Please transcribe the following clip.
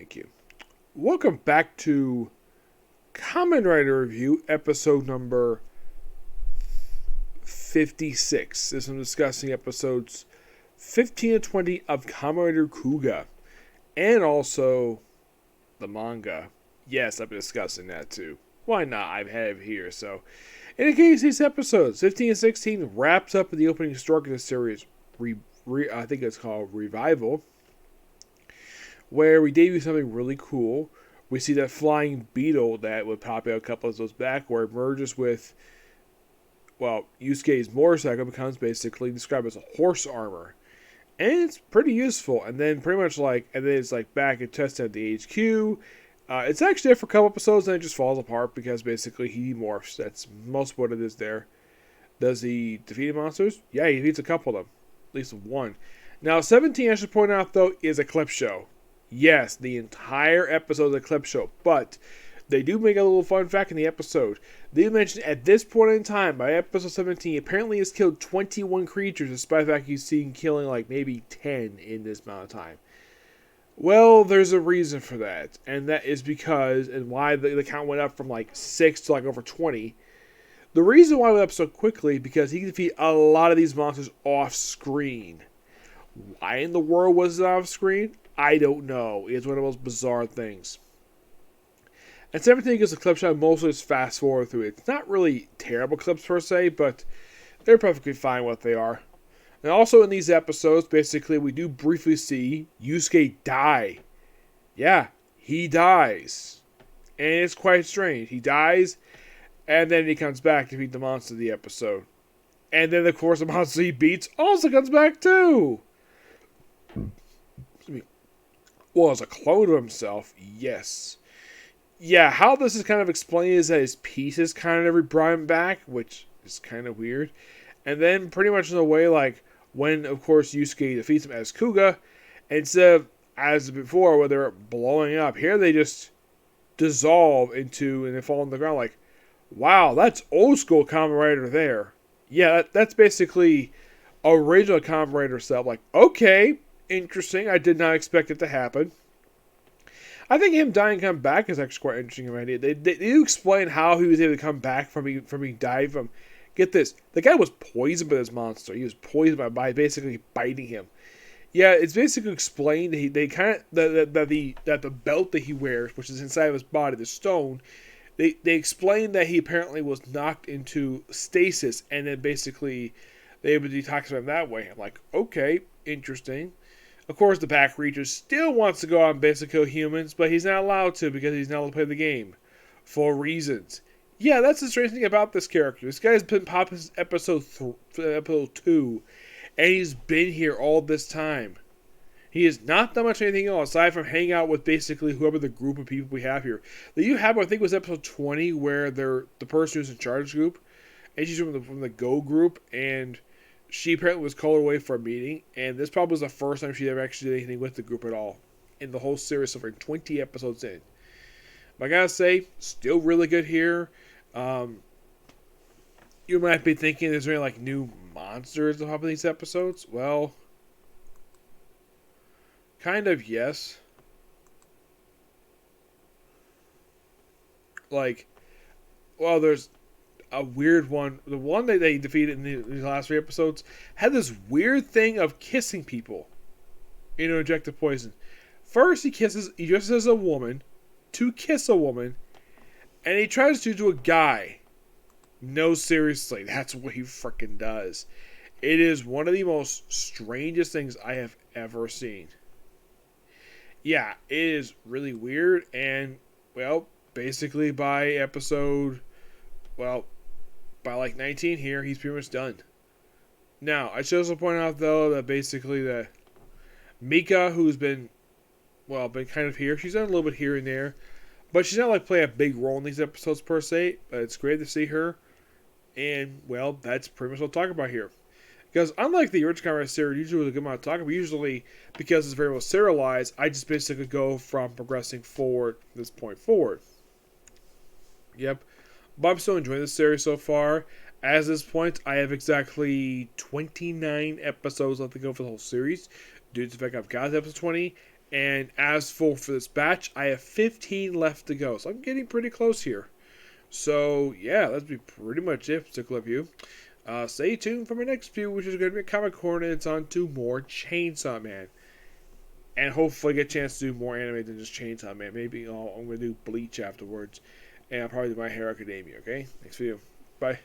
Thank you. Welcome back to Kamen Rider Review, episode number 56. This I'm discussing episodes 15 and 20 of Kamen Rider Kuuga, and also the manga. Yes, I've been discussing that too. Why not? I have here. So, in any case, these episodes 15 and 16 wraps up the opening story of the series. I think it's called Revival, where we debut something really cool. We see that flying beetle that would pop out a couple of those back, where it merges with, Yusuke's motorcycle becomes basically described as a horse armor. And it's pretty useful. And then it's back and tested at the HQ. It's actually there for a couple episodes, and it just falls apart because basically he morphs. That's most of what it is there. Does he defeat monsters? Yeah, he defeats a couple of them. At least one. Now, 17, I should point out, though, is a clip show. Yes, the entire episode is a clip show, but they do make a little fun fact in the episode. They mention at this point in time, by episode 17, apparently has killed 21 creatures, despite the fact he's seen killing like maybe 10 in this amount of time. Well, there's a reason for that, and that is because, and why the count went up from like 6 to like over 20. The reason why it went up so quickly, because he can defeat a lot of these monsters off screen. Why in the world was it off screen? I don't know. It's one of the most bizarre things. And 17 gives a clip shot, mostly just fast forward through it. It's not really terrible clips per se, but they're perfectly fine what they are. And also in these episodes, basically, we do briefly see Yusuke die. Yeah, he dies. And it's quite strange. He dies, and then he comes back to beat the monster of the episode. And then, of course, the monster he beats also comes back too. Well, as a clone of himself, yes. Yeah, how this is kind of explained is that his pieces kind of brought him back, which is kind of weird. And then pretty much in a way, like, when, of course, Yusuke defeats him as Kuuga, instead of, as before, where they're blowing up, here they just dissolve into, and they fall on the ground like, wow, that's old school Kamen Rider there. Yeah, that's basically original Kamen Rider stuff. Like, okay, interesting. I did not expect it to happen. I think him dying and coming back is actually quite interesting idea. They do explain how he was able to come back from being died from. Get this, the guy was poisoned by this monster. He was poisoned by basically biting him. Yeah, it's basically explained that the belt that he wears, which is inside of his body, the stone, they explained that he apparently was knocked into stasis, and then basically they able to detoxify him that way. I'm like, okay, interesting. Of course, the Pack Reacher still wants to go out and basically kill humans, but he's not allowed to because he's not allowed to play the game. For reasons. Yeah, that's the strange thing about this character. This guy's been popping since episode 2, and he's been here all this time. He has not done much anything else, aside from hanging out with basically whoever the group of people we have here. That you have, I think it was episode 20, where they're the person who's in charge of the group, and she's from the Go group, and she apparently was called away for a meeting, and this probably was the first time she ever actually did anything with the group at all in the whole series, so we're 20 episodes in. But I gotta say, still really good here. You might be thinking, is there any like new monsters to pop in these episodes? Well, kind of yes. There's a weird one. The one that they defeated in the last 3 episodes had this weird thing of kissing people. Injected poison. First, he dresses as a woman to kiss a woman, and he tries to do a guy. No, seriously, that's what he freaking does. It is one of the most strangest things I have ever seen. Yeah, it is really weird, and, basically by episode, by like 19 here, he's pretty much done. Now, I should also point out, though, that basically the Mika, who's been kind of here, she's done a little bit here and there, but she's not like playing a big role in these episodes per se, but it's great to see her, and, that's pretty much what I'll talk about here. Because unlike the original Kamen Rider series, usually with a good amount of talk, but usually, because it's very well serialized, I just basically go from progressing forward from this point forward. Yep. But I'm still enjoying this series so far. As this point, I have exactly 29 episodes left to go for the whole series, due to the fact I've got episode 20, And as for this batch, I have 15 left to go. So I'm getting pretty close here. So yeah, that'd be pretty much it for the clip view. Stay tuned for my next view, which is going to be Comic Coordinates on 2 more Chainsaw Man. And hopefully get a chance to do more anime than just Chainsaw Man. Maybe I'm going to do Bleach afterwards. And I'll probably do My Hero Academia, okay? Next video. Bye.